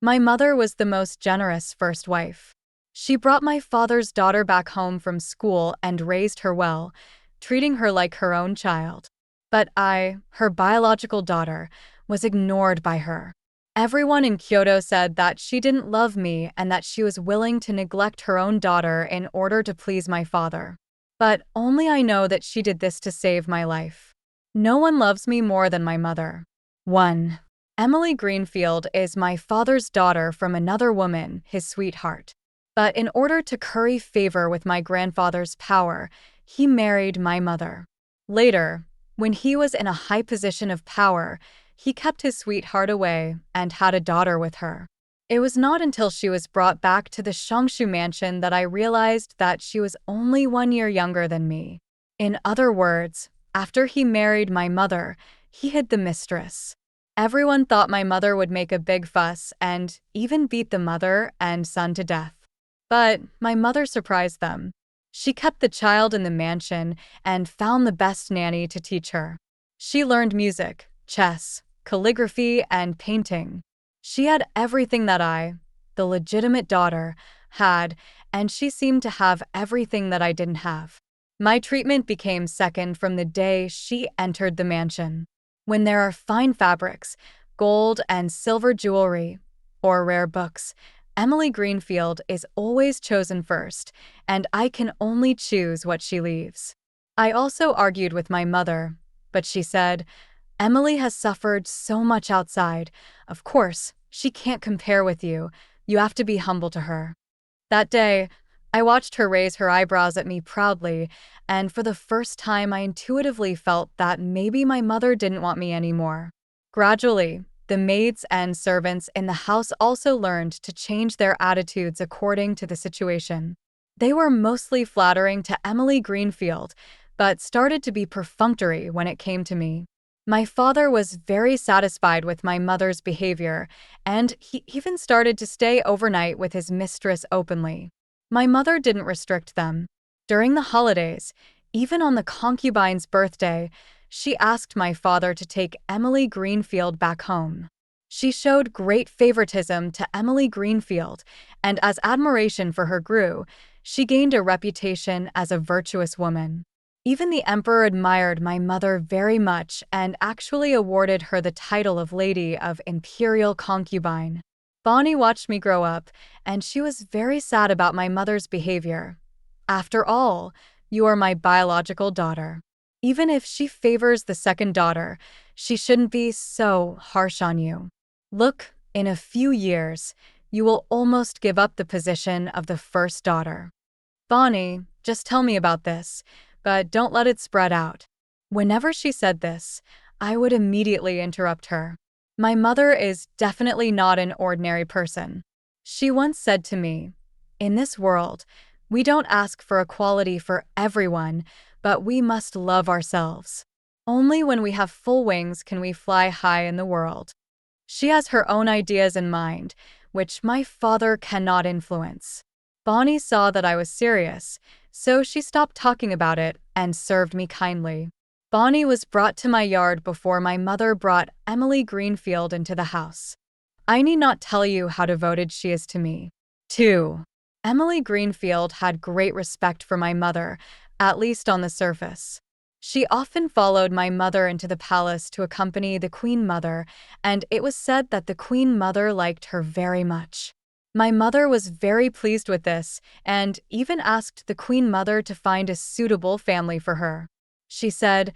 My mother was the most generous first wife. She brought my father's daughter back home from school and raised her well, treating her like her own child. But I, her biological daughter, was ignored by her. Everyone in Kyoto said that she didn't love me and that she was willing to neglect her own daughter in order to please my father. But only I know that she did this to save my life. No one loves me more than my mother. 1. Emily Greenfield is my father's daughter from another woman, his sweetheart. But in order to curry favor with my grandfather's power, he married my mother. Later, when he was in a high position of power, he kept his sweetheart away and had a daughter with her. It was not until she was brought back to the Shongshu mansion that I realized that she was only 1 year younger than me. In other words, after he married my mother, he hid the mistress. Everyone thought my mother would make a big fuss and even beat the mother and son to death. But my mother surprised them. She kept the child in the mansion and found the best nanny to teach her. She learned music, chess, calligraphy, and painting. She had everything that I, the legitimate daughter, had, and she seemed to have everything that I didn't have. My treatment became second from the day she entered the mansion. When there are fine fabrics, gold and silver jewelry, or rare books, Emily Greenfield is always chosen first, and I can only choose what she leaves. I also argued with my mother, but she said, "Emily has suffered so much outside. Of course, she can't compare with you. You have to be humble to her." That day, I watched her raise her eyebrows at me proudly, and for the first time I intuitively felt that maybe my mother didn't want me anymore. Gradually, the maids and servants in the house also learned to change their attitudes according to the situation. They were mostly flattering to Emily Greenfield, but started to be perfunctory when it came to me. My father was very satisfied with my mother's behavior, and he even started to stay overnight with his mistress openly. My mother didn't restrict them. During the holidays, even on the concubine's birthday, she asked my father to take Emily Greenfield back home. She showed great favoritism to Emily Greenfield, and as admiration for her grew, she gained a reputation as a virtuous woman. Even the emperor admired my mother very much and actually awarded her the title of Lady of Imperial Concubine. Bonnie watched me grow up, and she was very sad about my mother's behavior. After all, you are my biological daughter. Even if she favors the second daughter, she shouldn't be so harsh on you. Look, in a few years, you will almost give up the position of the first daughter. Bonnie, just tell me about this, but don't let it spread out. Whenever she said this, I would immediately interrupt her. My mother is definitely not an ordinary person. She once said to me, "In this world, we don't ask for equality for everyone, but we must love ourselves. Only when we have full wings can we fly high in the world." She has her own ideas in mind, which my father cannot influence. Bonnie saw that I was serious, so she stopped talking about it and served me kindly. Bonnie was brought to my yard before my mother brought Emily Greenfield into the house. I need not tell you how devoted she is to me. 2. Emily Greenfield had great respect for my mother, at least on the surface. She often followed my mother into the palace to accompany the Queen Mother, and it was said that the Queen Mother liked her very much. My mother was very pleased with this and even asked the Queen Mother to find a suitable family for her. She said,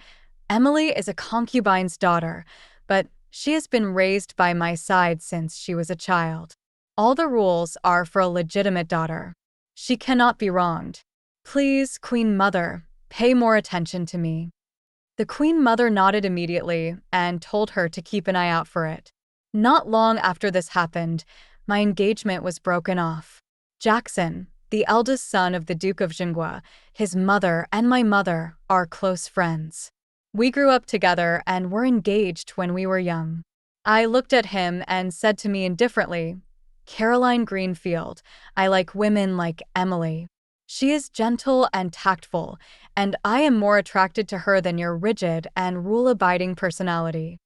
"Emily is a concubine's daughter, but she has been raised by my side since she was a child. All the rules are for a legitimate daughter. She cannot be wronged. Please, Queen Mother, pay more attention to me." The Queen Mother nodded immediately and told her to keep an eye out for it. Not long after this happened, my engagement was broken off. Jackson, the eldest son of the Duke of Jinghua, his mother and my mother are close friends. We grew up together and were engaged when we were young. I looked at him and said to me indifferently, "Caroline Greenfield, I like women like Emily. She is gentle and tactful, and I am more attracted to her than your rigid and rule-abiding personality."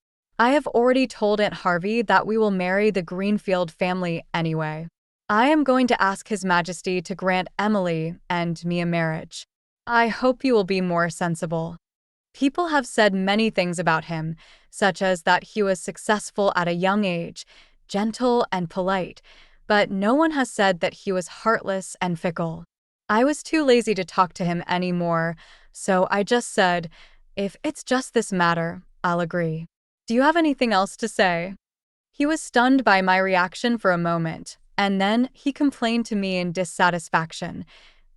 I have already told Aunt Harvey that we will marry the Greenfield family anyway. I am going to ask His Majesty to grant Emily and me a marriage. I hope you will be more sensible. People have said many things about him, such as that he was successful at a young age, gentle and polite, but no one has said that he was heartless and fickle. I was too lazy to talk to him anymore, so I just said, if it's just this matter, I'll agree. Do you have anything else to say? He was stunned by my reaction for a moment, and then he complained to me in dissatisfaction.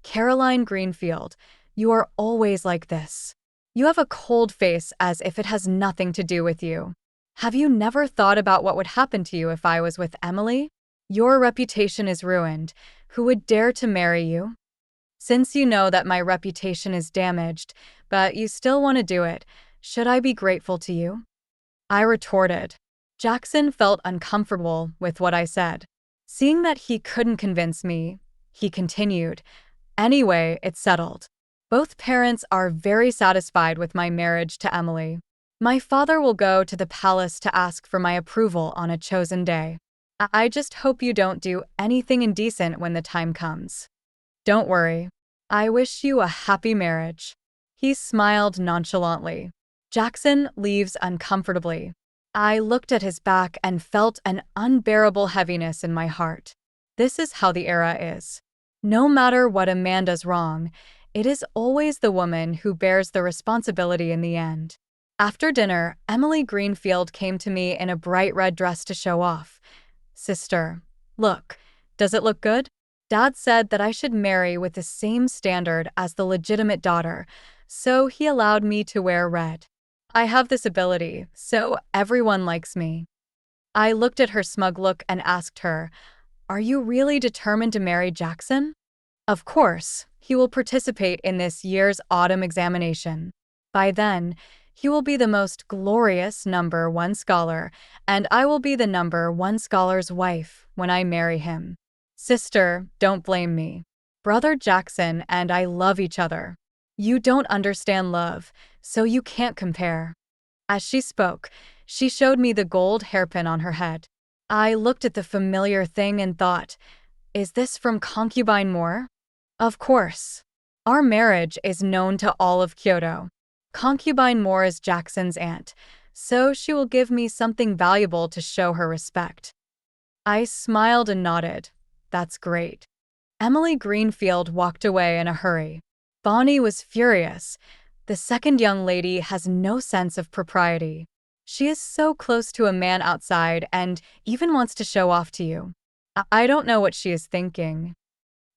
Caroline Greenfield, you are always like this. You have a cold face as if it has nothing to do with you. Have you never thought about what would happen to you if I was with Emily? Your reputation is ruined. Who would dare to marry you? Since you know that my reputation is damaged, but you still want to do it, should I be grateful to you? I retorted. Jackson felt uncomfortable with what I said. Seeing that he couldn't convince me, he continued, anyway, it's settled. Both parents are very satisfied with my marriage to Emily. My father will go to the palace to ask for my approval on a chosen day. I just hope you don't do anything indecent when the time comes. Don't worry. I wish you a happy marriage. He smiled nonchalantly. Jackson leaves uncomfortably. I looked at his back and felt an unbearable heaviness in my heart. This is how the era is. No matter what a man does wrong, it is always the woman who bears the responsibility in the end. After dinner, Emily Greenfield came to me in a bright red dress to show off. Sister, look, does it look good? Dad said that I should marry with the same standard as the legitimate daughter, so he allowed me to wear red. I have this ability, so everyone likes me. I looked at her smug look and asked her, are you really determined to marry Jackson? Of course, he will participate in this year's autumn examination. By then, he will be the most glorious number 1 scholar, and I will be the number 1 scholar's wife when I marry him. Sister, don't blame me. Brother Jackson and I love each other. You don't understand love, so you can't compare. As she spoke, she showed me the gold hairpin on her head. I looked at the familiar thing and thought, is this from Concubine Moore? Of course. Our marriage is known to all of Kyoto. Concubine Moore is Jackson's aunt, so she will give me something valuable to show her respect. I smiled and nodded. That's great. Emily Greenfield walked away in a hurry. Bonnie was furious. The second young lady has no sense of propriety. She is so close to a man outside and even wants to show off to you. I don't know what she is thinking.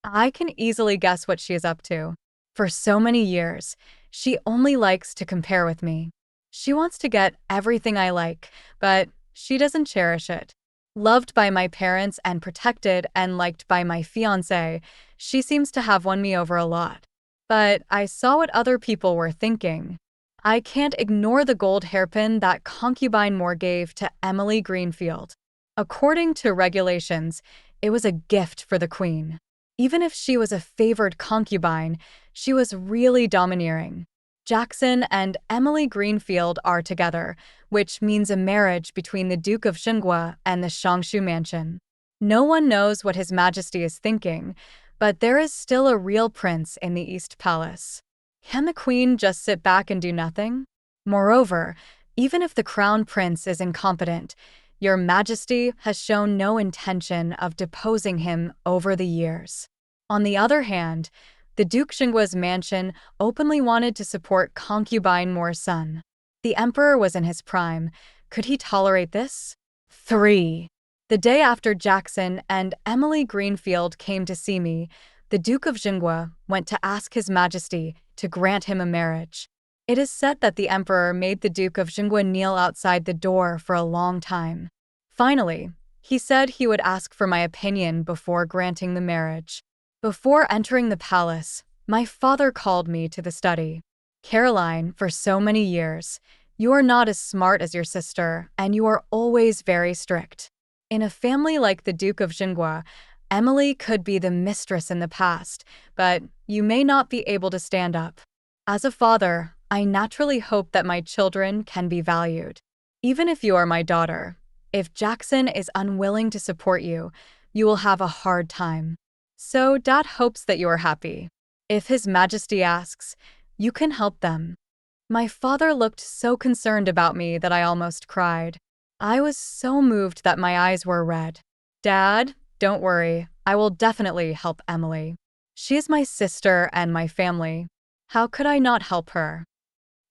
I can easily guess what she is up to. For so many years, she only likes to compare with me. She wants to get everything I like, but she doesn't cherish it. Loved by my parents and protected and liked by my fiancé, she seems to have won me over a lot. But I saw what other people were thinking. I can't ignore the gold hairpin that Concubine Moore gave to Emily Greenfield. According to regulations, it was a gift for the queen. Even if she was a favored concubine, she was really domineering. Jackson and Emily Greenfield are together, which means a marriage between the Duke of Xinghua and the Shangshu mansion. No one knows what His Majesty is thinking, but there is still a real prince in the East Palace. Can the queen just sit back and do nothing? Moreover, even if the crown prince is incompetent, Your Majesty has shown no intention of deposing him over the years. On the other hand, the Duke Xinggua's mansion openly wanted to support Concubine Moore's son. The emperor was in his prime. Could he tolerate this? 3. The day after Jackson and Emily Greenfield came to see me, the Duke of Xinghua went to ask His Majesty to grant him a marriage. It is said that the emperor made the Duke of Xinghua kneel outside the door for a long time. Finally, he said he would ask for my opinion before granting the marriage. Before entering the palace, my father called me to the study. Caroline, for so many years, you are not as smart as your sister, and you are always very strict. In a family like the Duke of Xinghua, Emily could be the mistress in the past, but you may not be able to stand up. As a father, I naturally hope that my children can be valued. Even if you are my daughter, if Jackson is unwilling to support you, you will have a hard time. So Dad hopes that you are happy. If His Majesty asks, you can help them. My father looked so concerned about me that I almost cried. I was so moved that my eyes were red. Dad, don't worry, I will definitely help Emily. She is my sister and my family. How could I not help her?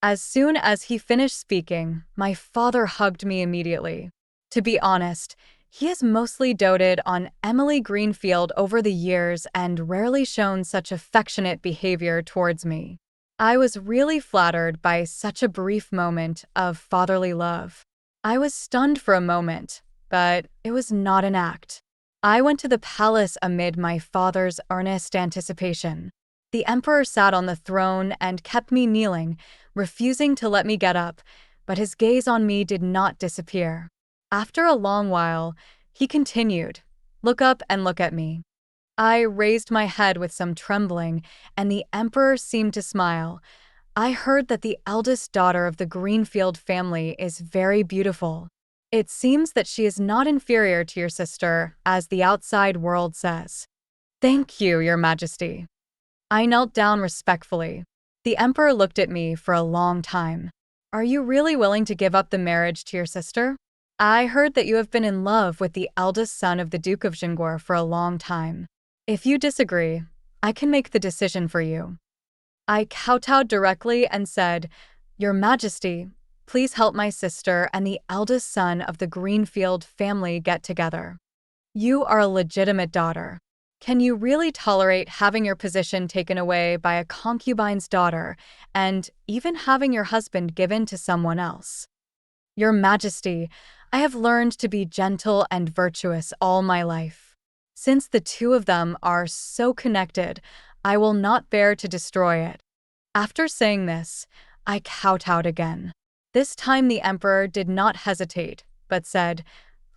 As soon as he finished speaking, my father hugged me immediately. To be honest, he has mostly doted on Emily Greenfield over the years and rarely shown such affectionate behavior towards me. I was really flattered by such a brief moment of fatherly love. I was stunned for a moment, but it was not an act. I went to the palace amid my father's earnest anticipation. The emperor sat on the throne and kept me kneeling, refusing to let me get up, but his gaze on me did not disappear. After a long while, he continued, "Look up and look at me." I raised my head with some trembling, and the emperor seemed to smile. I heard that the eldest daughter of the Greenfield family is very beautiful. It seems that she is not inferior to your sister, as the outside world says. Thank you, Your Majesty. I knelt down respectfully. The emperor looked at me for a long time. Are you really willing to give up the marriage to your sister? I heard that you have been in love with the eldest son of the Duke of Jingor for a long time. If you disagree, I can make the decision for you. I kowtowed directly and said, Your Majesty, please help my sister and the eldest son of the Greenfield family get together. You are a legitimate daughter. Can you really tolerate having your position taken away by a concubine's daughter and even having your husband given to someone else? Your Majesty, I have learned to be gentle and virtuous all my life. Since the two of them are so connected, I will not bear to destroy it. After saying this, I kowtowed again. This time the emperor did not hesitate, but said,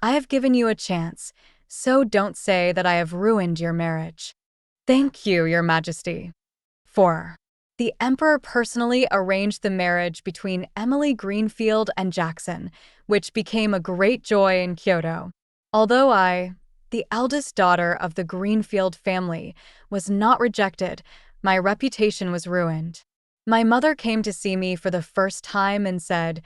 I have given you a chance, so don't say that I have ruined your marriage. Thank you, Your Majesty. 4. The emperor personally arranged the marriage between Emily Greenfield and Jackson, which became a great joy in Kyoto. Although I, the eldest daughter of the Greenfield family, was not rejected, my reputation was ruined. My mother came to see me for the first time and said,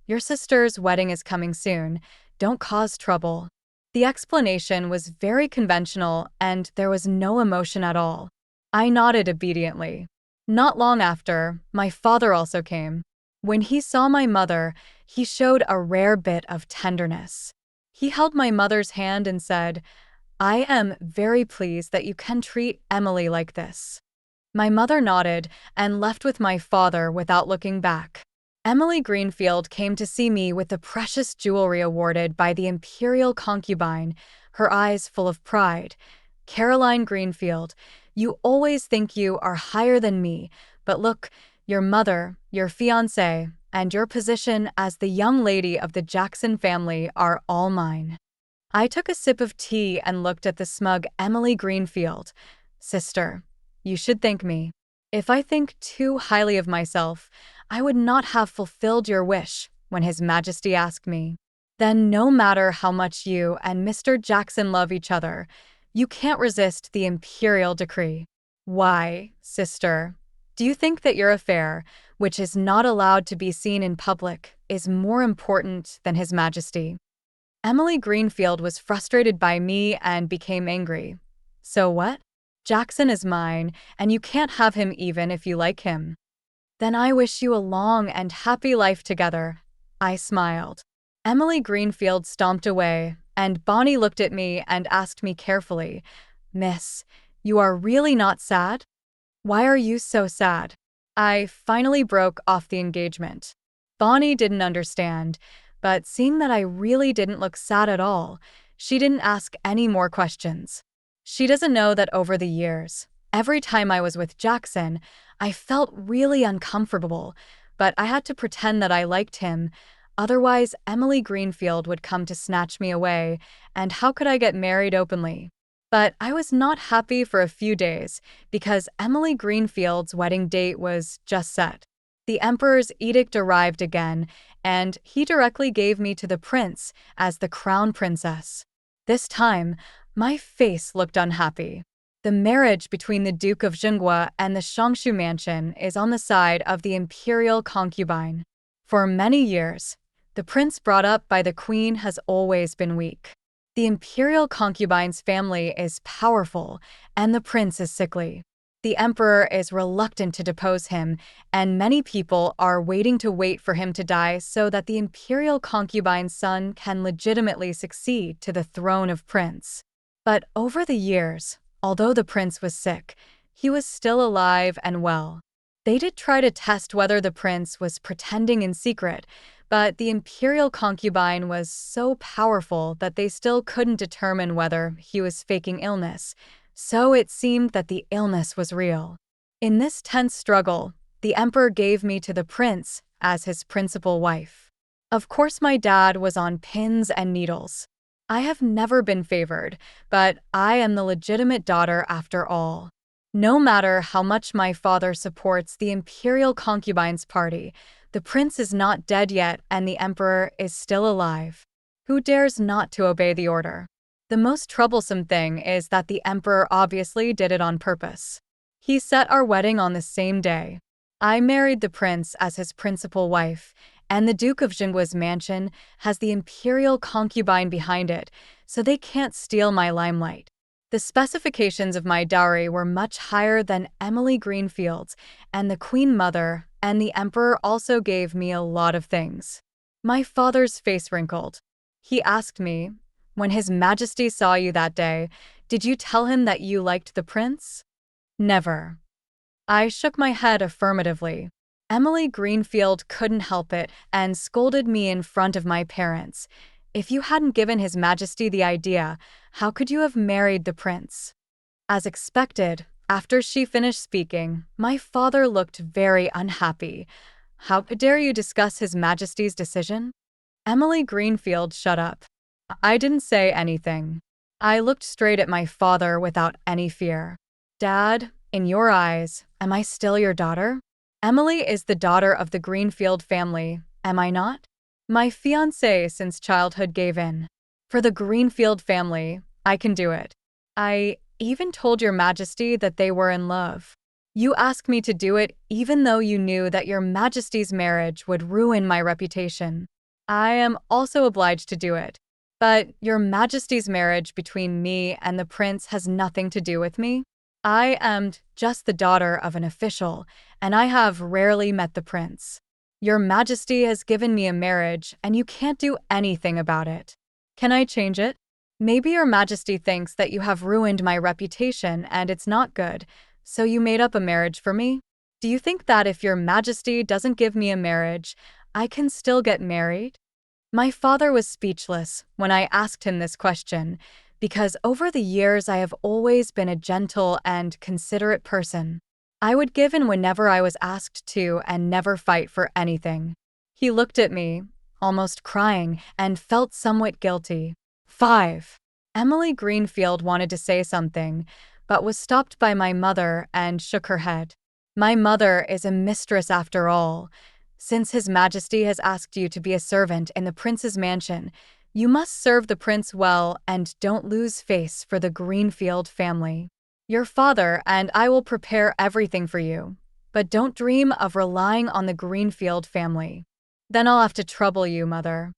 Your sister's wedding is coming soon. Don't cause trouble. The explanation was very conventional and there was no emotion at all. I nodded obediently. Not long after, my father also came. When he saw my mother, he showed a rare bit of tenderness. He held my mother's hand and said, I am very pleased that you can treat Emily like this. My mother nodded and left with my father without looking back. Emily Greenfield came to see me with the precious jewelry awarded by the imperial concubine, her eyes full of pride. Caroline Greenfield, you always think you are higher than me, but look, your mother, your fiancé, and your position as the young lady of the Jackson family are all mine. I took a sip of tea and looked at the smug Emily Greenfield. Sister, you should thank me. If I think too highly of myself, I would not have fulfilled your wish when His Majesty asked me. Then no matter how much you and Mr. Jackson love each other, you can't resist the imperial decree. Why, sister, do you think that your affair, which is not allowed to be seen in public, is more important than His Majesty? Emily Greenfield was frustrated by me and became angry. So what? Jackson is mine, and you can't have him even if you like him. Then I wish you a long and happy life together. I smiled. Emily Greenfield stomped away, and Bonnie looked at me and asked me carefully, Miss, you are really not sad? Why are you so sad? I finally broke off the engagement. Bonnie didn't understand, but seeing that I really didn't look sad at all, she didn't ask any more questions. She doesn't know that over the years, every time I was with Jackson, I felt really uncomfortable, but I had to pretend that I liked him. Otherwise, Emily Greenfield would come to snatch me away, and how could I get married openly? But I was not happy for a few days because Emily Greenfield's wedding date was just set. The emperor's edict arrived again, and he directly gave me to the prince as the crown princess. This time, my face looked unhappy. The marriage between the Duke of Jinghua and the Shangshu mansion is on the side of the imperial concubine. For many years, the prince brought up by the queen has always been weak. The imperial concubine's family is powerful, and the prince is sickly. The emperor is reluctant to depose him, and many people are waiting for him to die so that the imperial concubine's son can legitimately succeed to the throne of prince. But over the years, although the prince was sick, he was still alive and well. They did try to test whether the prince was pretending in secret, but the imperial concubine was so powerful that they still couldn't determine whether he was faking illness, so it seemed that the illness was real. In this tense struggle, the emperor gave me to the prince as his principal wife. Of course, my dad was on pins and needles. I have never been favored, but I am the legitimate daughter after all. No matter how much my father supports the imperial concubine's party, the prince is not dead yet and the emperor is still alive. Who dares not to obey the order? The most troublesome thing is that the emperor obviously did it on purpose. He set our wedding on the same day. I married the prince as his principal wife, and the Duke of Jinghua's mansion has the imperial concubine behind it, so they can't steal my limelight. The specifications of my dowry were much higher than Emily Greenfield's, and the Queen Mother and the Emperor also gave me a lot of things. My father's face wrinkled. He asked me, "When His Majesty saw you that day, did you tell him that you liked the prince?" "Never." I shook my head affirmatively. Emily Greenfield couldn't help it and scolded me in front of my parents. "If you hadn't given His Majesty the idea, how could you have married the prince?" As expected, after she finished speaking, my father looked very unhappy. "How dare you discuss His Majesty's decision?" Emily Greenfield shut up. I didn't say anything. I looked straight at my father without any fear. "Dad, in your eyes, am I still your daughter? Emily is the daughter of the Greenfield family, am I not? My fiancé since childhood gave in. For the Greenfield family, I can do it. I even told your Majesty that they were in love. You asked me to do it even though you knew that your Majesty's marriage would ruin my reputation. I am also obliged to do it. But your Majesty's marriage between me and the prince has nothing to do with me. I am just the daughter of an official, and I have rarely met the prince. Your Majesty has given me a marriage, and you can't do anything about it. Can I change it? Maybe your Majesty thinks that you have ruined my reputation and it's not good, so you made up a marriage for me? Do you think that if your Majesty doesn't give me a marriage, I can still get married?" My father was speechless when I asked him this question, because over the years I have always been a gentle and considerate person. I would give in whenever I was asked to and never fight for anything. He looked at me, almost crying, and felt somewhat guilty. 5. Emily Greenfield wanted to say something, but was stopped by my mother and shook her head. "My mother is a mistress after all. Since His Majesty has asked you to be a servant in the prince's mansion, you must serve the prince well and don't lose face for the Greenfield family. Your father and I will prepare everything for you, but don't dream of relying on the Greenfield family. Then I'll have to trouble you, Mother."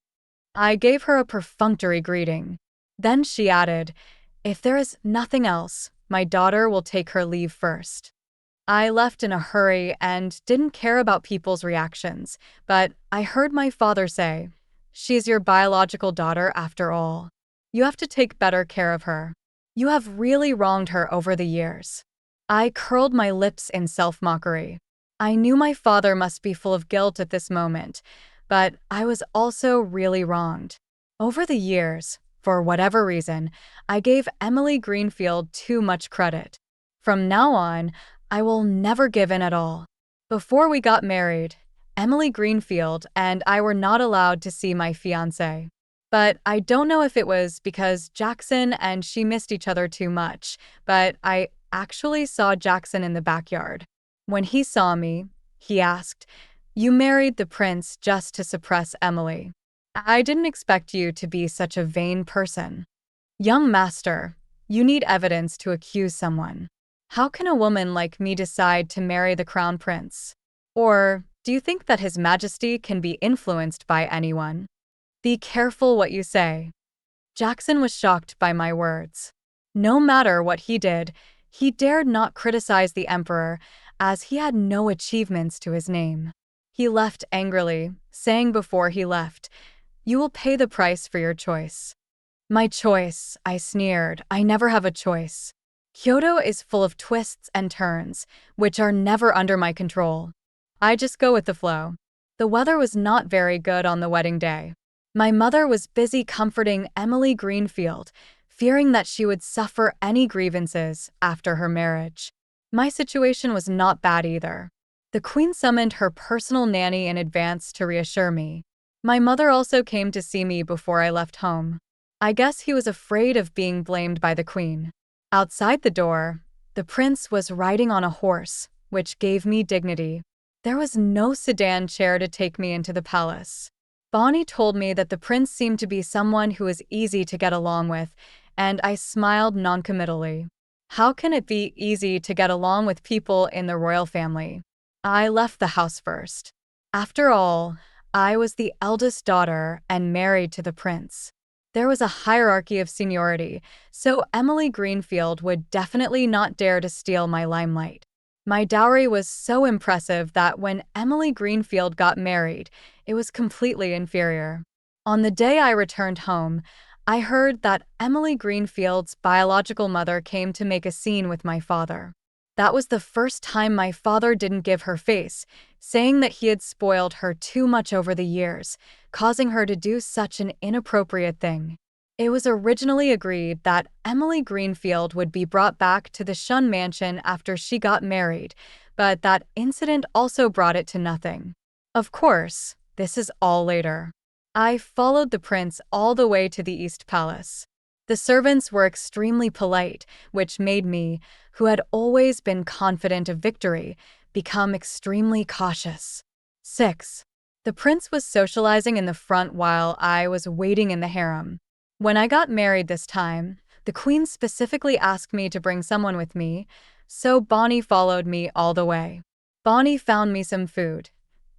I gave her a perfunctory greeting. Then she added, "If there is nothing else, my daughter will take her leave first." I left in a hurry and didn't care about people's reactions, but I heard my father say, "She's your biological daughter after all. You have to take better care of her. You have really wronged her over the years." I curled my lips in self-mockery. I knew my father must be full of guilt at this moment, but I was also really wronged. Over the years, for whatever reason, I gave Emily Greenfield too much credit. From now on, I will never give in at all. Before we got married, Emily Greenfield and I were not allowed to see my fiancé. But I don't know if it was because Jackson and she missed each other too much, but I actually saw Jackson in the backyard. When he saw me, he asked, You married the prince just to suppress Emily. I didn't expect you to be such a vain person. Young master, you need evidence to accuse someone. How can a woman like me decide to marry the crown prince? Or do you think that his majesty can be influenced by anyone? Be careful what you say. Jackson was shocked by my words. No matter what he did, he dared not criticize the emperor, as he had no achievements to his name. He left angrily, saying before he left, "You will pay the price for your choice." My choice, I sneered. I never have a choice. Kyoto is full of twists and turns, which are never under my control. I just go with the flow. The weather was not very good on the wedding day. My mother was busy comforting Emily Greenfield, fearing that she would suffer any grievances after her marriage. My situation was not bad either. The queen summoned her personal nanny in advance to reassure me. My mother also came to see me before I left home. I guess he was afraid of being blamed by the queen. Outside the door, the prince was riding on a horse, which gave me dignity. There was no sedan chair to take me into the palace. Bonnie told me that the prince seemed to be someone who was easy to get along with, and I smiled noncommittally. How can it be easy to get along with people in the royal family? I left the house first. After all, I was the eldest daughter and married to the prince. There was a hierarchy of seniority, so Emily Greenfield would definitely not dare to steal my limelight. My dowry was so impressive that when Emily Greenfield got married, it was completely inferior. On the day I returned home, I heard that Emily Greenfield's biological mother came to make a scene with my father. That was the first time my father didn't give her face, saying that he had spoiled her too much over the years, causing her to do such an inappropriate thing. It was originally agreed that Emily Greenfield would be brought back to the Shun mansion after she got married, but that incident also brought it to nothing. Of course, this is all later. I followed the prince all the way to the East Palace. The servants were extremely polite, which made me, who had always been confident of victory, become extremely cautious. 6. The prince was socializing in the front while I was waiting in the harem. When I got married this time, the queen specifically asked me to bring someone with me, so Bonnie followed me all the way. Bonnie found me some food.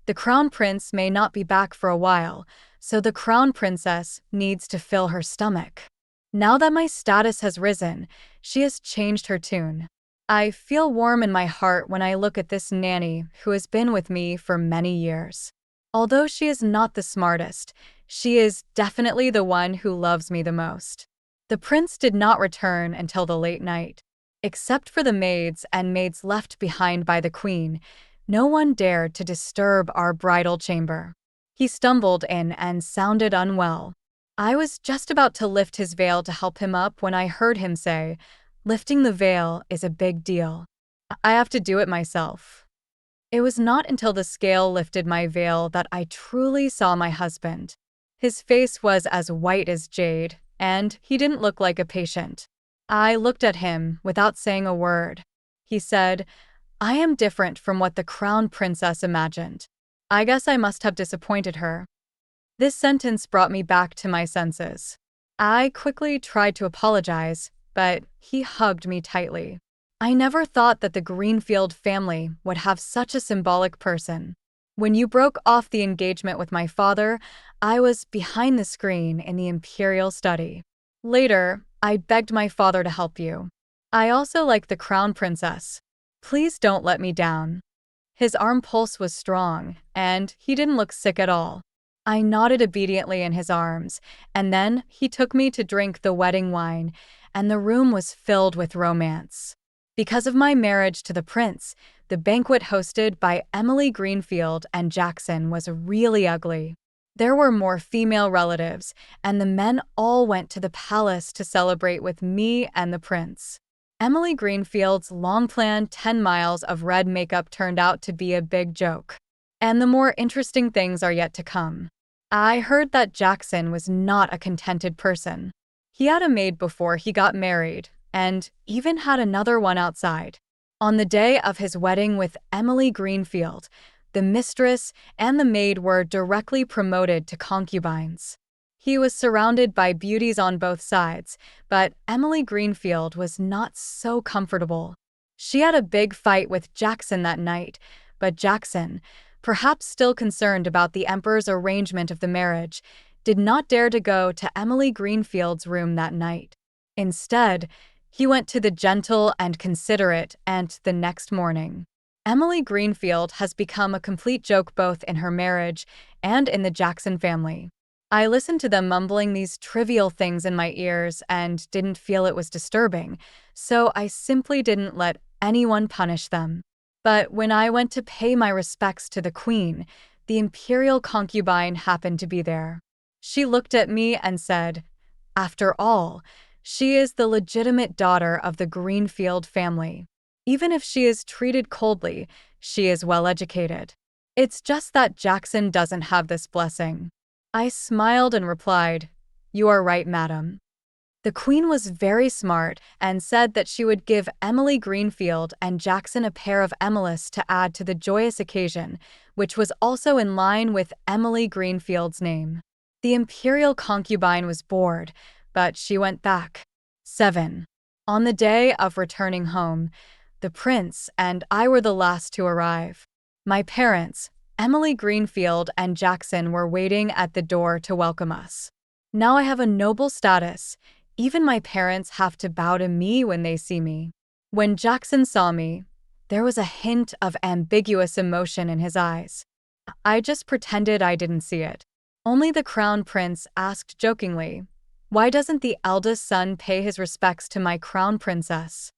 The crown prince may not be back for a while, so the crown princess needs to fill her stomach. Now that my status has risen, she has changed her tune. I feel warm in my heart when I look at this nanny who has been with me for many years. Although she is not the smartest, she is definitely the one who loves me the most. The prince did not return until the late night. Except for the maids and maids left behind by the queen, no one dared to disturb our bridal chamber. He stumbled in and sounded unwell. I was just about to lift his veil to help him up when I heard him say, "Lifting the veil is a big deal. I have to do it myself." It was not until the scale lifted my veil that I truly saw my husband. His face was as white as jade, and he didn't look like a patient. I looked at him without saying a word. He said, "I am different from what the crown princess imagined. I guess I must have disappointed her." This sentence brought me back to my senses. I quickly tried to apologize, but he hugged me tightly. I never thought that the Greenfield family would have such a symbolic person. When you broke off the engagement with my father, I was behind the screen in the imperial study. Later, I begged my father to help you. I also like the crown princess. Please don't let me down. His arm pulse was strong, and he didn't look sick at all. I nodded obediently in his arms, and then he took me to drink the wedding wine, and the room was filled with romance. Because of my marriage to the prince, the banquet hosted by Emily Greenfield and Jackson was really ugly. There were more female relatives, and the men all went to the palace to celebrate with me and the prince. Emily Greenfield's long-planned 10 miles of red makeup turned out to be a big joke. And the more interesting things are yet to come. I heard that Jackson was not a contented person. He had a maid before he got married, and even had another one outside. On the day of his wedding with Emily Greenfield, The mistress and the maid were directly promoted to concubines. He was surrounded by beauties on both sides, but Emily Greenfield was not so comfortable. She had a big fight with Jackson that night, but Jackson, perhaps still concerned about the emperor's arrangement of the marriage, did not dare to go to Emily Greenfield's room that night. Instead, he went to the gentle and considerate aunt the next morning. Emily Greenfield has become a complete joke both in her marriage and in the Jackson family. I listened to them mumbling these trivial things in my ears and didn't feel it was disturbing, so I simply didn't let anyone punish them. But when I went to pay my respects to the queen, the imperial concubine happened to be there. She looked at me and said, "After all, she is the legitimate daughter of the Greenfield family. Even if she is treated coldly, she is well educated. It's just that Jackson doesn't have this blessing." I smiled and replied, "You are right, madam." The queen was very smart and said that she would give Emily Greenfield and Jackson a pair of emelas to add to the joyous occasion, which was also in line with Emily Greenfield's name. The imperial concubine was bored, but she went back. 7. On the day of returning home, the prince and I were the last to arrive. My parents, Emily Greenfield and Jackson, were waiting at the door to welcome us. Now I have a noble status. Even my parents have to bow to me when they see me. When Jackson saw me, there was a hint of ambiguous emotion in his eyes. I just pretended I didn't see it. Only the crown prince asked jokingly, "Why doesn't the eldest son pay his respects to my crown princess?"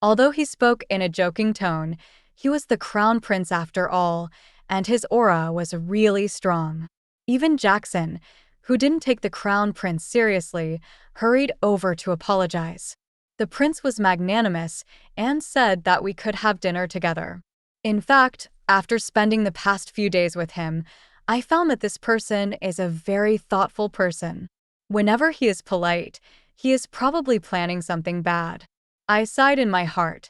Although he spoke in a joking tone, he was the crown prince after all, and his aura was really strong. Even Jackson, who didn't take the crown prince seriously, hurried over to apologize. The prince was magnanimous and said that we could have dinner together. In fact, after spending the past few days with him, I found that this person is a very thoughtful person. Whenever he is polite, he is probably planning something bad. I sighed in my heart.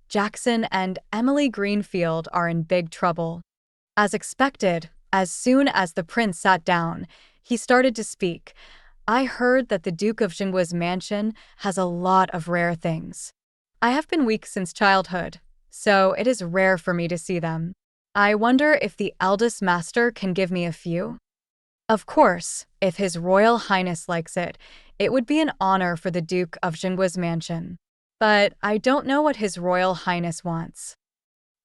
Jackson and Emily Greenfield are in big trouble. As expected, as soon as the prince sat down, he started to speak. "I heard that the Duke of Xinggu's mansion has a lot of rare things. I have been weak since childhood, so it is rare for me to see them. I wonder if the eldest master can give me a few? Of course, if His Royal Highness likes it, it would be an honor for the Duke of Xinggu's mansion. But I don't know what His Royal Highness wants.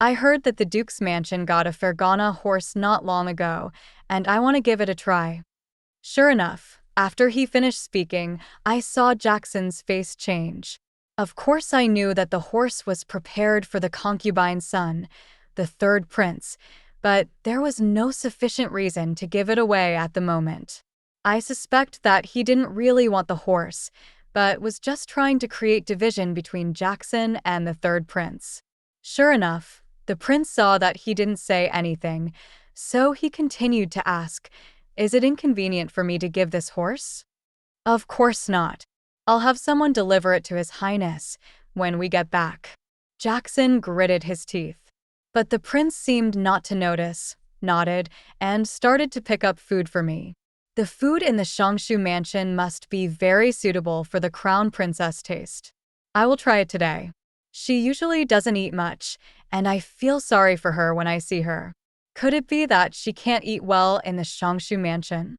I heard that the Duke's mansion got a Fergana horse not long ago, and I want to give it a try." Sure enough, after he finished speaking, I saw Jackson's face change. Of course I knew that the horse was prepared for the concubine's son, the third prince, but there was no sufficient reason to give it away at the moment. I suspect that he didn't really want the horse, but was just trying to create division between Jackson and the third prince. Sure enough, the prince saw that he didn't say anything, so he continued to ask, "Is it inconvenient for me to give this horse?" "Of course not. I'll have someone deliver it to His Highness when we get back." Jackson gritted his teeth. But the prince seemed not to notice, nodded, and started to pick up food for me. The food in the Xiangshu mansion must be very suitable for the crown princess taste. I will try it today. She usually doesn't eat much, and I feel sorry for her when I see her. Could it be that she can't eat well in the Xiangshu mansion?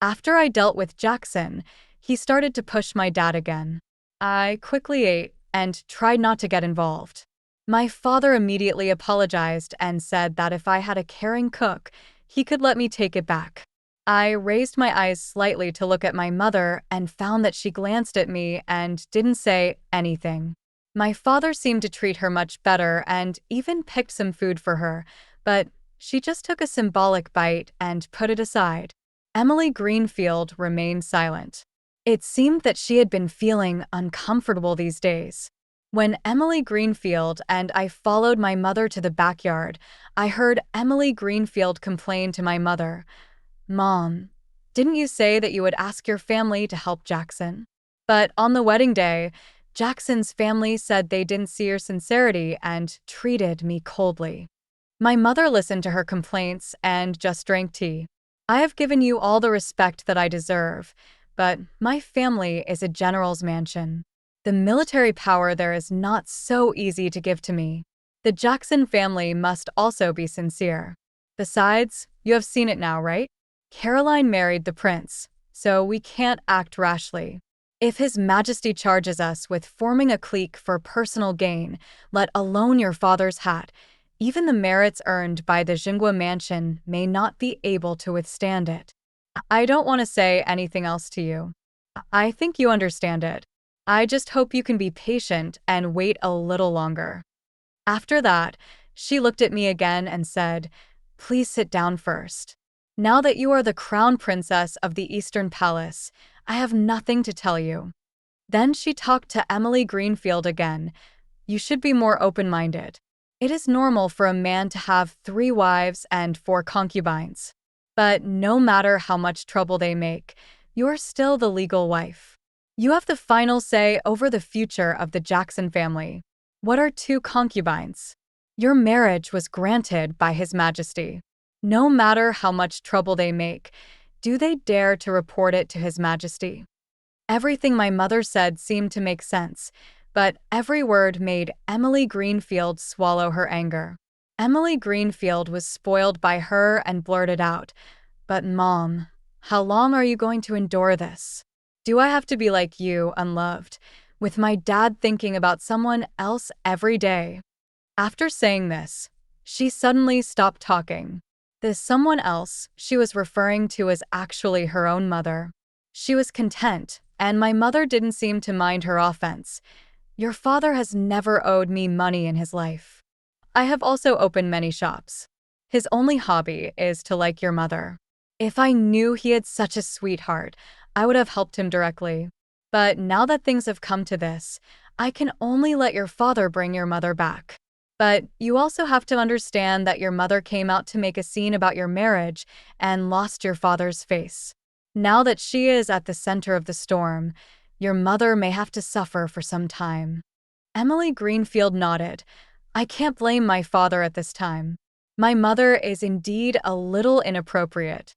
After I dealt with Jackson, he started to push my dad again. I quickly ate and tried not to get involved. My father immediately apologized and said that if I had a caring cook, he could let me take it back. I raised my eyes slightly to look at my mother and found that she glanced at me and didn't say anything. My father seemed to treat her much better and even picked some food for her, but she just took a symbolic bite and put it aside. Emily Greenfield remained silent. It seemed that she had been feeling uncomfortable these days. When Emily Greenfield and I followed my mother to the backyard, I heard Emily Greenfield complain to my mother, "Mom, didn't you say that you would ask your family to help Jackson?" But on the wedding day, Jackson's family said they didn't see your sincerity and treated me coldly. My mother listened to her complaints and just drank tea. I have given you all the respect that I deserve, but my family is a general's mansion. The military power there is not so easy to give to me. The Jackson family must also be sincere. Besides, you have seen it now, right? Caroline married the prince, so we can't act rashly. If His Majesty charges us with forming a clique for personal gain, let alone your father's hat, even the merits earned by the Jingua mansion may not be able to withstand it. I don't want to say anything else to you. I think you understand it. I just hope you can be patient and wait a little longer. After that, she looked at me again and said, "Please sit down first. Now that you are the crown princess of the Eastern Palace, I have nothing to tell you." Then she talked to Emily Greenfield again. "You should be more open-minded. It is normal for a man to have 3 wives and 4 concubines. But no matter how much trouble they make, you're still the legal wife. You have the final say over the future of the Jackson family. What are 2 concubines? Your marriage was granted by His Majesty. No matter how much trouble they make, do they dare to report it to His Majesty?" Everything my mother said seemed to make sense, but every word made Emily Greenfield swallow her anger. Emily Greenfield was spoiled by her and blurted out, "But Mom, how long are you going to endure this? Do I have to be like you, unloved, with my dad thinking about someone else every day?" After saying this, she suddenly stopped talking. The someone else she was referring to was actually her own mother. She was content, and my mother didn't seem to mind her offense. "Your father has never owed me money in his life. I have also opened many shops. His only hobby is to like your mother. If I knew he had such a sweetheart, I would have helped him directly. But now that things have come to this, I can only let your father bring your mother back. But you also have to understand that your mother came out to make a scene about your marriage and lost your father's face. Now that she is at the center of the storm, your mother may have to suffer for some time." Emily Greenfield nodded. "I can't blame my father at this time. My mother is indeed a little inappropriate."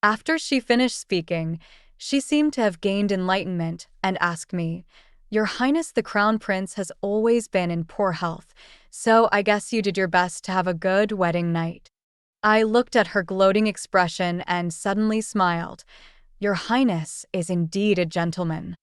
After she finished speaking, she seemed to have gained enlightenment and asked me, "Your Highness the Crown Prince has always been in poor health, so I guess you did your best to have a good wedding night." I looked at her gloating expression and suddenly smiled. "Your Highness is indeed a gentleman."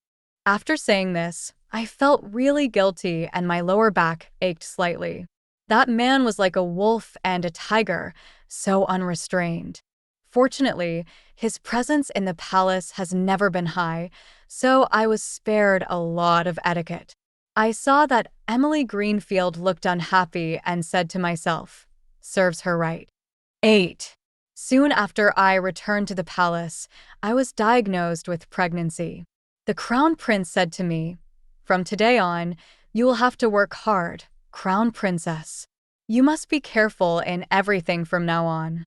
After saying this, I felt really guilty and my lower back ached slightly. That man was like a wolf and a tiger, so unrestrained. Fortunately, his presence in the palace has never been high, so I was spared a lot of etiquette. I saw that Emily Greenfield looked unhappy and said to myself, "Serves her right." 8. Soon after I returned to the palace, I was diagnosed with pregnancy. The Crown Prince said to me, "From today on, you will have to work hard, Crown Princess. You must be careful in everything from now on."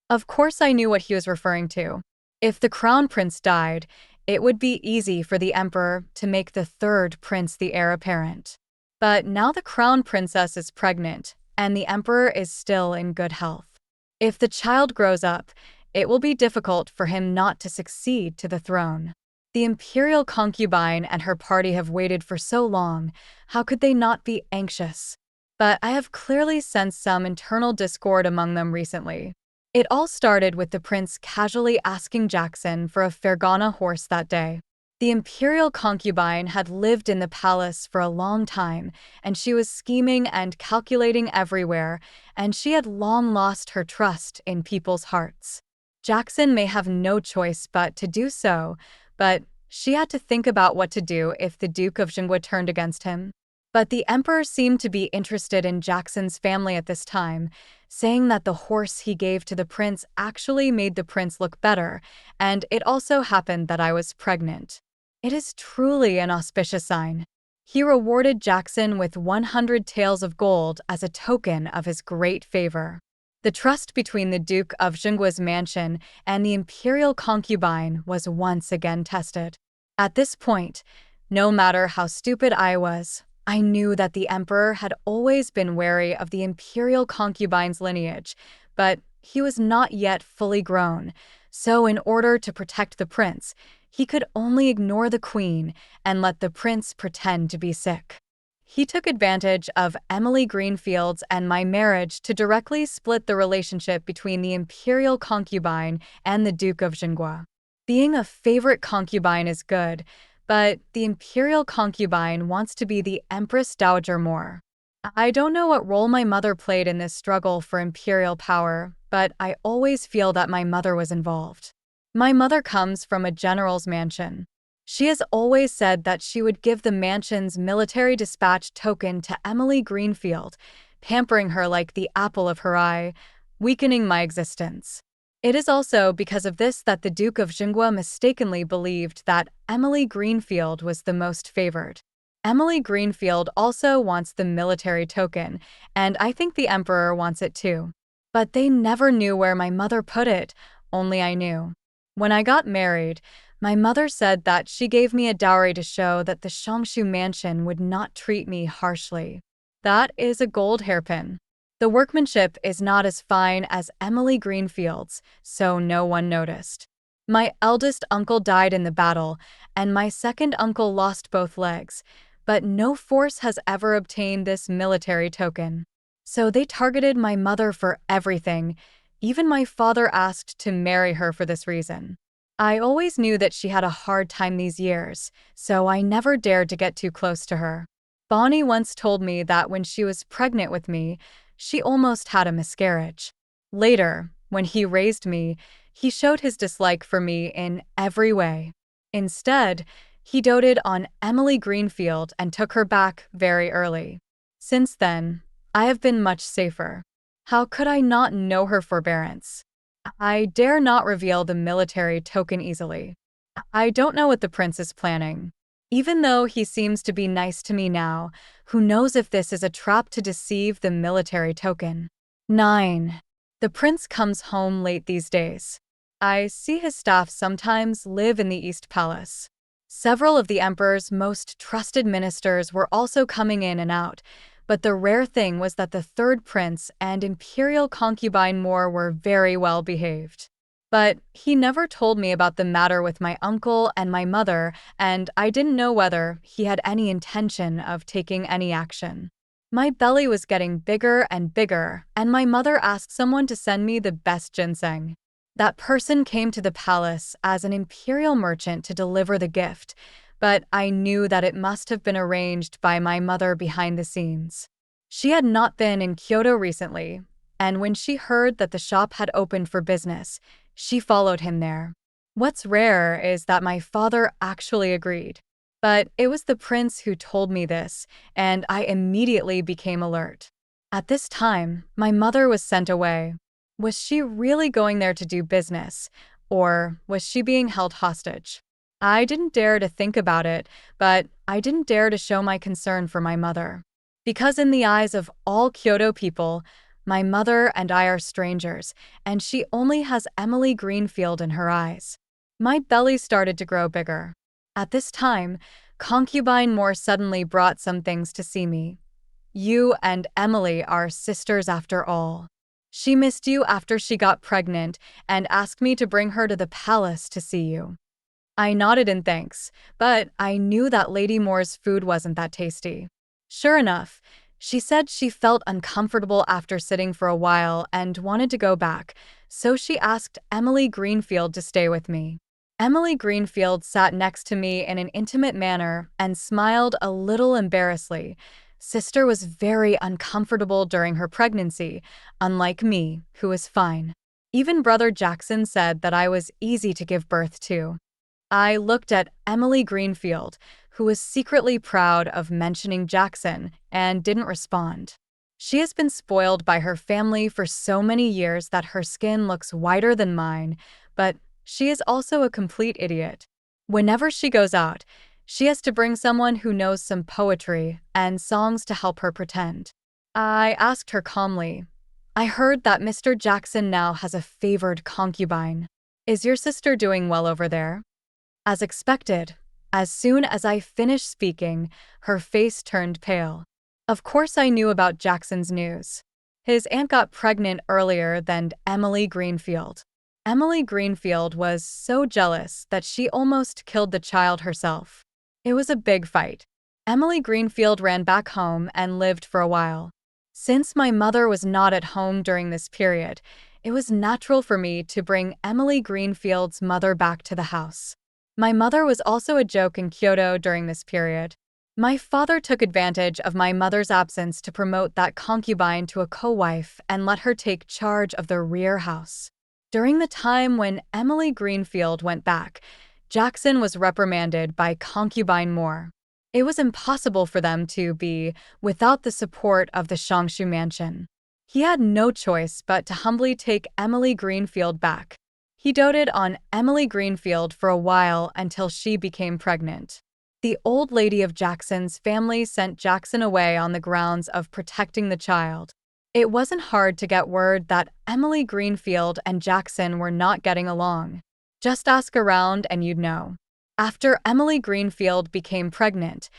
Of course I knew what he was referring to. If the Crown Prince died, it would be easy for the Emperor to make the 3rd prince the heir apparent. But now the Crown Princess is pregnant, and the Emperor is still in good health. If the child grows up, it will be difficult for him not to succeed to the throne. The imperial concubine and her party have waited for so long, how could they not be anxious? But I have clearly sensed some internal discord among them recently. It all started with the prince casually asking Jackson for a Fergana horse that day. The imperial concubine had lived in the palace for a long time, and she was scheming and calculating everywhere, and she had long lost her trust in people's hearts. Jackson may have no choice but to do so, but she had to think about what to do if the Duke of Jingua turned against him. But the Emperor seemed to be interested in Jackson's family at this time, saying that the horse he gave to the prince actually made the prince look better, and it also happened that I was pregnant. It is truly an auspicious sign. He rewarded Jackson with 100 taels of gold as a token of his great favor. The trust between the Duke of Jingua's mansion and the imperial concubine was once again tested. At this point, no matter how stupid I was, I knew that the emperor had always been wary of the imperial concubine's lineage, but he was not yet fully grown, so in order to protect the prince, he could only ignore the queen and let the prince pretend to be sick. He took advantage of Emily Greenfield's and my marriage to directly split the relationship between the imperial concubine and the Duke of Jingua. Being a favorite concubine is good, but the imperial concubine wants to be the Empress Dowager more. I don't know what role my mother played in this struggle for imperial power, but I always feel that my mother was involved. My mother comes from a general's mansion. She has always said that she would give the mansion's military dispatch token to Emily Greenfield, pampering her like the apple of her eye, weakening my existence. It is also because of this that the Duke of Jingua mistakenly believed that Emily Greenfield was the most favored. Emily Greenfield also wants the military token, and I think the Emperor wants it too. But they never knew where my mother put it, only I knew. When I got married, my mother said that she gave me a dowry to show that the Shongshu mansion would not treat me harshly. That is a gold hairpin. The workmanship is not as fine as Emily Greenfield's, so no one noticed. My eldest uncle died in the battle, and my second uncle lost both legs, but no force has ever obtained this military token. So they targeted my mother for everything. Even my father asked to marry her for this reason. I always knew that she had a hard time these years, so I never dared to get too close to her. Bonnie once told me that when she was pregnant with me, she almost had a miscarriage. Later, when he raised me, he showed his dislike for me in every way. Instead, he doted on Emily Greenfield and took her back very early. Since then, I have been much safer. How could I not know her forbearance? I dare not reveal the military token easily. I don't know what the prince is planning. Even though he seems to be nice to me now, who knows if this is a trap to deceive the military token? 9. The prince comes home late these days. I see his staff sometimes live in the East Palace. Several of the emperor's most trusted ministers were also coming in and out, but the rare thing was that the third prince and imperial concubine Moore were very well behaved. But he never told me about the matter with my uncle and my mother, and I didn't know whether he had any intention of taking any action. My belly was getting bigger and bigger, and my mother asked someone to send me the best ginseng. That person came to the palace as an imperial merchant to deliver the gift, but I knew that it must have been arranged by my mother behind the scenes. She had not been in Kyoto recently, and when she heard that the shop had opened for business, she followed him there. What's rare is that my father actually agreed. But it was the prince who told me this, and I immediately became alert. At this time, my mother was sent away. Was she really going there to do business, or was she being held hostage? I didn't dare to think about it, but I didn't dare to show my concern for my mother. Because in the eyes of all Kyoto people, my mother and I are strangers, and she only has Emily Greenfield in her eyes. My belly started to grow bigger. At this time, concubine Moore suddenly brought some things to see me. You and Emily are sisters after all. She missed you after she got pregnant and asked me to bring her to the palace to see you. I nodded in thanks, but I knew that Lady Moore's food wasn't that tasty. Sure enough, she said she felt uncomfortable after sitting for a while and wanted to go back, so she asked Emily Greenfield to stay with me. Emily Greenfield sat next to me in an intimate manner and smiled a little embarrassedly. Sister was very uncomfortable during her pregnancy, unlike me, who was fine. Even Brother Jackson said that I was easy to give birth to. I looked at Emily Greenfield, who was secretly proud of mentioning Jackson, and didn't respond. She has been spoiled by her family for so many years that her skin looks whiter than mine, but she is also a complete idiot. Whenever she goes out, she has to bring someone who knows some poetry and songs to help her pretend. I asked her calmly, I heard that Mr. Jackson now has a favored concubine. Is your sister doing well over there? As expected, As soon as I finished speaking, her face turned pale. Of course I knew about Jackson's news. His aunt got pregnant earlier than Emily Greenfield. Emily Greenfield was so jealous that she almost killed the child herself. It was a big fight. Emily Greenfield ran back home and lived for a while. Since my mother was not at home during this period, it was natural for me to bring Emily Greenfield's mother back to the house. My mother was also a joke in Kyoto during this period. My father took advantage of my mother's absence to promote that concubine to a co-wife and let her take charge of the rear house. During the time when Emily Greenfield went back, Jackson was reprimanded by concubine Moore. It was impossible for them to be without the support of the Shangshu mansion. He had no choice but to humbly take Emily Greenfield back. He doted on Emily Greenfield for a while until she became pregnant. The old lady of Jackson's family sent Jackson away on the grounds of protecting the child. It wasn't hard to get word that Emily Greenfield and Jackson were not getting along. Just ask around and you'd know. After Emily Greenfield became pregnant,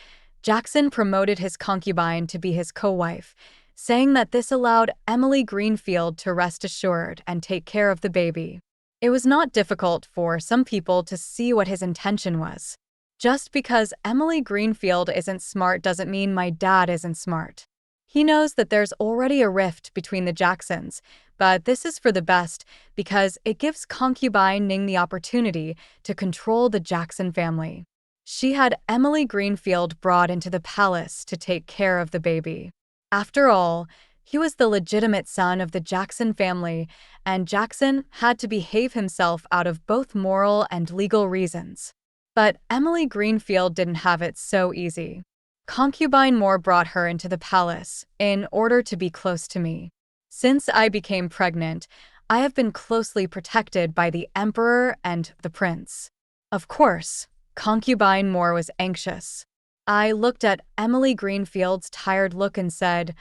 Jackson promoted his concubine to be his co-wife, saying that this allowed Emily Greenfield to rest assured and take care of the baby. It was not difficult for some people to see what his intention was. Just because Emily Greenfield isn't smart doesn't mean my dad isn't smart. He knows that there's already a rift between the Jacksons, but this is for the best because it gives concubine Ning the opportunity to control the Jackson family. She had Emily Greenfield brought into the palace to take care of the baby. After all, he was the legitimate son of the Jackson family, and Jackson had to behave himself out of both moral and legal reasons. But Emily Greenfield didn't have it so easy. Concubine Moore brought her into the palace in order to be close to me. Since I became pregnant, I have been closely protected by the emperor and the prince. Of course, concubine Moore was anxious. I looked at Emily Greenfield's tired look and said,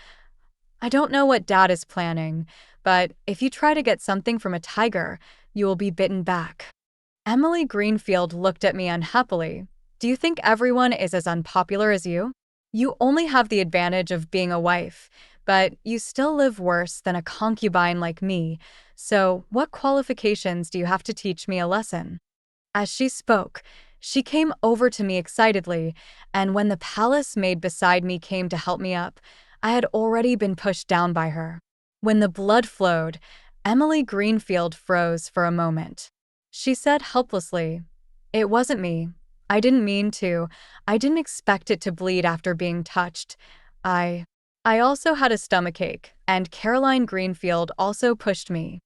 "I don't know what Dad is planning, but if you try to get something from a tiger, you will be bitten back." Emily Greenfield looked at me unhappily. "Do you think everyone is as unpopular as you? You only have the advantage of being a wife, but you still live worse than a concubine like me, so what qualifications do you have to teach me a lesson?" As she spoke, she came over to me excitedly, and when the palace maid beside me came to help me up, I had already been pushed down by her. When the blood flowed, Emily Greenfield froze for a moment. She said helplessly, "It wasn't me. I didn't mean to. I didn't expect it to bleed after being touched. I also had a stomachache, and Caroline Greenfield also pushed me."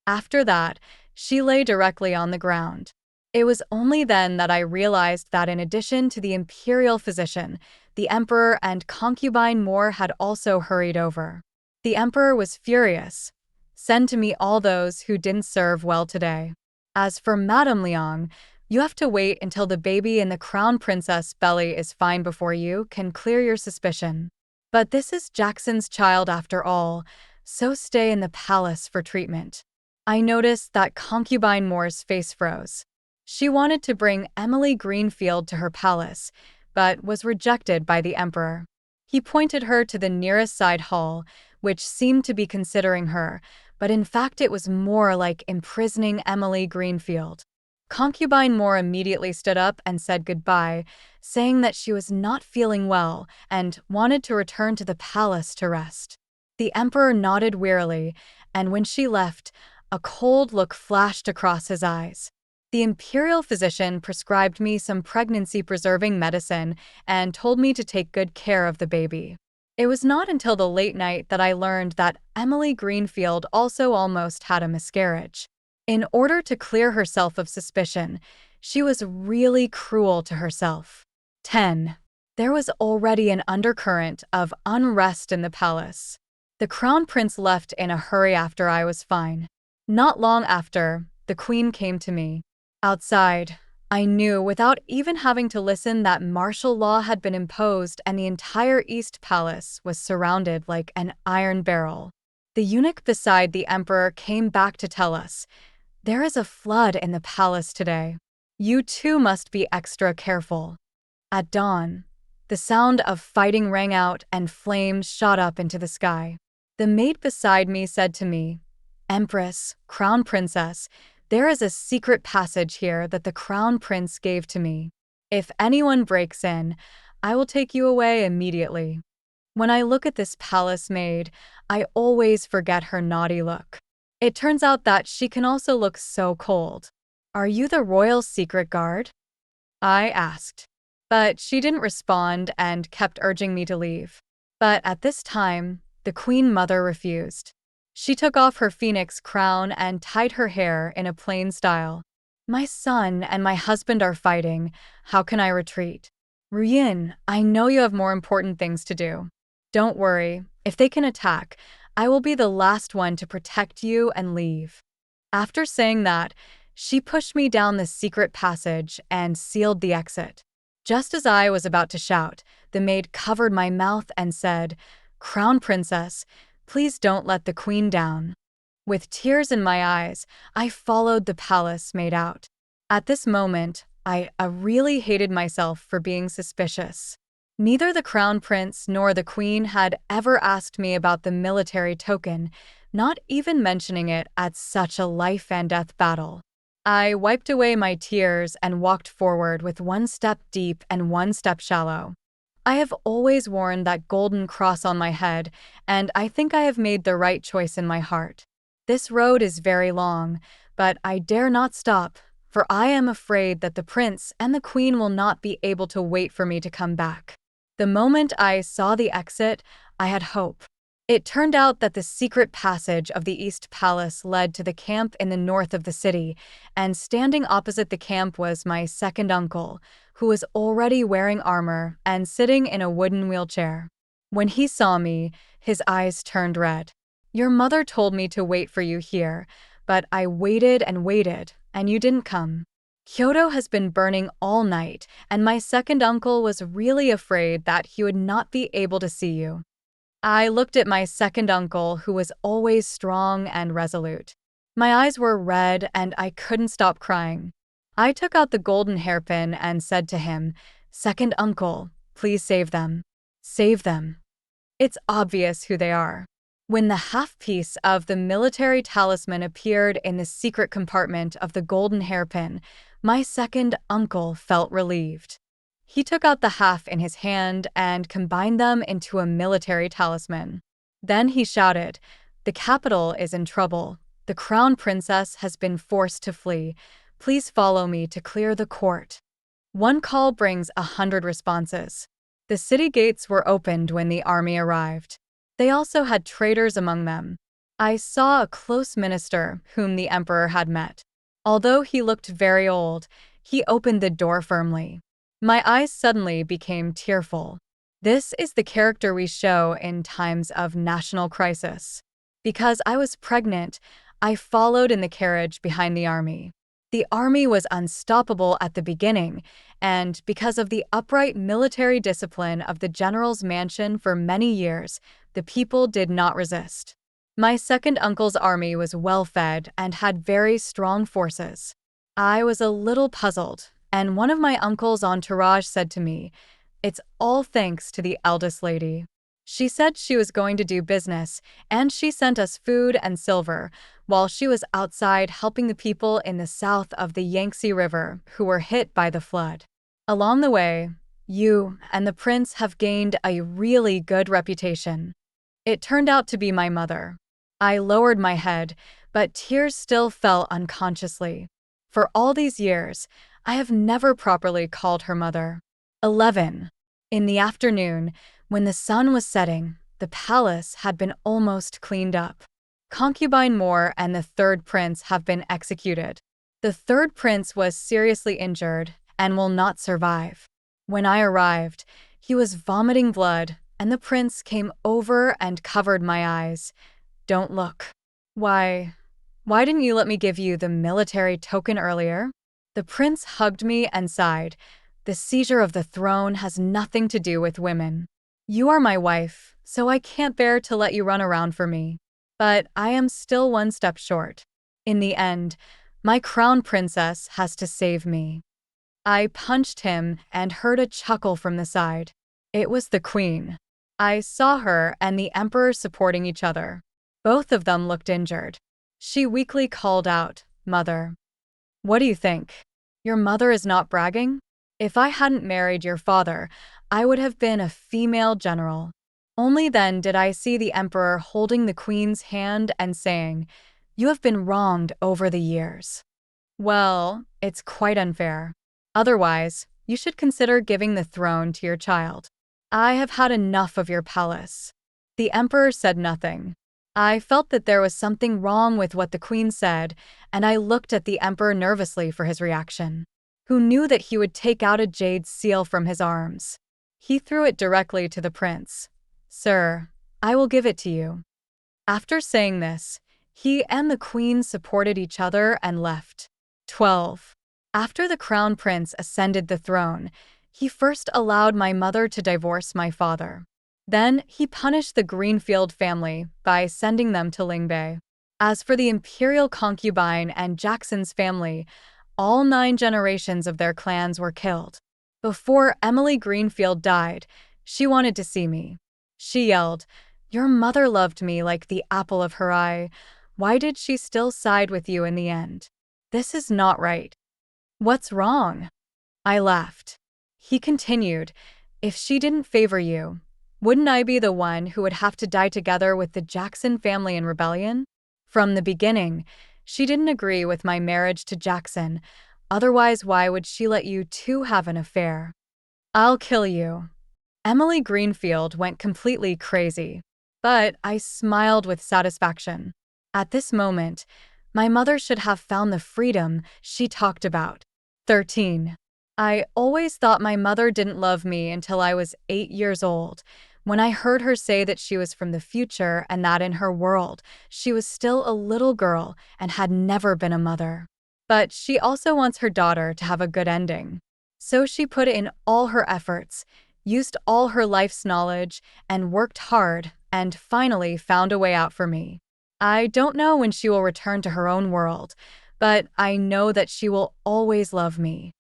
After that, she lay directly on the ground. It was only then that I realized that in addition to the imperial physician, the emperor and concubine Moore had also hurried over. The emperor was furious. "Send to me all those who didn't serve well today. As for Madame Liang, you have to wait until the baby in the crown princess belly is fine before you can clear your suspicion. But this is Jackson's child after all, so stay in the palace for treatment." I noticed that concubine Moore's face froze. She wanted to bring Emily Greenfield to her palace, but was rejected by the emperor. He pointed her to the nearest side hall, which seemed to be considering her, but in fact it was more like imprisoning Emily Greenfield. Concubine Moore immediately stood up and said goodbye, saying that she was not feeling well and wanted to return to the palace to rest. The emperor nodded wearily, and when she left, a cold look flashed across his eyes. The imperial physician prescribed me some pregnancy-preserving medicine and told me to take good care of the baby. It was not until the late night that I learned that Emily Greenfield also almost had a miscarriage. In order to clear herself of suspicion, she was really cruel to herself. 10. There was already an undercurrent of unrest in the palace. The crown prince left in a hurry after I was fine. Not long after, the queen came to me. Outside, I knew without even having to listen that martial law had been imposed and the entire East Palace was surrounded like an iron barrel. The eunuch beside the emperor came back to tell us, "There is a flood in the palace today." You too must be extra careful. At dawn, the sound of fighting rang out and flames shot up into the sky. The maid beside me said to me, "Empress, Crown Princess, there is a secret passage here that the Crown Prince gave to me. If anyone breaks in, I will take you away immediately." When I look at this palace maid, I always forget her naughty look. It turns out that she can also look so cold. "Are you the royal secret guard?" I asked. But she didn't respond and kept urging me to leave. But at this time, the Queen Mother refused. She took off her phoenix crown and tied her hair in a plain style. "My son and my husband are fighting. How can I retreat?" "Ruyin, I know you have more important things to do. Don't worry, if they can attack, I will be the last one to protect you and leave." After saying that, she pushed me down the secret passage and sealed the exit. Just as I was about to shout, the maid covered my mouth and said, "Crown Princess, please don't let the queen down." With tears in my eyes, I followed the palace maid out. At this moment, I really hated myself for being suspicious. Neither the crown prince nor the queen had ever asked me about the military token, not even mentioning it at such a life and death battle. I wiped away my tears and walked forward with one step deep and one step shallow. I have always worn that golden cross on my head, and I think I have made the right choice in my heart. This road is very long, but I dare not stop, for I am afraid that the prince and the queen will not be able to wait for me to come back. The moment I saw the exit, I had hope. It turned out that the secret passage of the East Palace led to the camp in the north of the city, and standing opposite the camp was my second uncle, who was already wearing armor and sitting in a wooden wheelchair. When he saw me, his eyes turned red. "Your mother told me to wait for you here, but I waited and waited, and you didn't come. Kyoto has been burning all night, and my second uncle was really afraid that he would not be able to see you." I looked at my second uncle, who was always strong and resolute. My eyes were red and I couldn't stop crying. I took out the golden hairpin and said to him, "Second uncle, please save them. Save them. It's obvious who they are." When the half-piece of the military talisman appeared in the secret compartment of the golden hairpin, my second uncle felt relieved. He took out the half in his hand and combined them into a military talisman. Then he shouted, "The capital is in trouble. The crown princess has been forced to flee. Please follow me to clear the court." One call brings 100 responses. The city gates were opened when the army arrived. They also had traitors among them. I saw a close minister whom the emperor had met. Although he looked very old, he opened the door firmly. My eyes suddenly became tearful. This is the character we show in times of national crisis. Because I was pregnant, I followed in the carriage behind the army. The army was unstoppable at the beginning, and because of the upright military discipline of the general's mansion for many years, the people did not resist. My second uncle's army was well-fed and had very strong forces. I was a little puzzled, and one of my uncle's entourage said to me, "It's all thanks to the eldest lady. She said she was going to do business, and she sent us food and silver, while she was outside helping the people in the south of the Yangtze River who were hit by the flood. Along the way, you and the prince have gained a really good reputation." It turned out to be my mother. I lowered my head, but tears still fell unconsciously. For all these years, I have never properly called her mother. 11. In the afternoon, when the sun was setting, the palace had been almost cleaned up. Concubine Moore and the third prince have been executed. The third prince was seriously injured and will not survive. When I arrived, he was vomiting blood, and the prince came over and covered my eyes. "Don't look." Why didn't you let me give you the military token earlier?" The prince hugged me and sighed. "The seizure of the throne has nothing to do with women. You are my wife, so I can't bear to let you run around for me. But I am still one step short." In the end, My crown princess has to save me. I punched him and heard a chuckle from the side. It was the queen. I saw her and the emperor supporting each other. Both of them looked injured. She weakly called out, "Mother. What do you think? Your mother is not bragging? If I hadn't married your father, I would have been a female general." Only then did I see the emperor holding the queen's hand and saying, "You have been wronged over the years. Well, it's quite unfair. Otherwise, you should consider giving the throne to your child. I have had enough of your palace." The emperor said nothing. I felt that there was something wrong with what the queen said, and I looked at the emperor nervously for his reaction. Who knew that he would take out a jade seal from his arms? He threw it directly to the prince. "Sir, I will give it to you." After saying this, he and the queen supported each other and left. 12. After the crown prince ascended the throne, he first allowed my mother to divorce my father. Then he punished the Greenfield family by sending them to Lingbei. As for the imperial concubine and Jackson's family, all 9 generations of their clans were killed. Before Emily Greenfield died, she wanted to see me. She yelled, "Your mother loved me like the apple of her eye. Why did she still side with you in the end? This is not right." "What's wrong?" I laughed. He continued, "If she didn't favor you, wouldn't I be the one who would have to die together with the Jackson family in rebellion? From the beginning, she didn't agree with my marriage to Jackson. Otherwise, why would she let you two have an affair? I'll kill you." Emily Greenfield went completely crazy, but I smiled with satisfaction. At this moment, my mother should have found the freedom she talked about. 13. I always thought my mother didn't love me until I was 8 years old, when I heard her say that she was from the future and that in her world, she was still a little girl and had never been a mother. But she also wants her daughter to have a good ending. So she put in all her efforts, used all her life's knowledge, and worked hard, and finally found a way out for me. I don't know when she will return to her own world, but I know that she will always love me.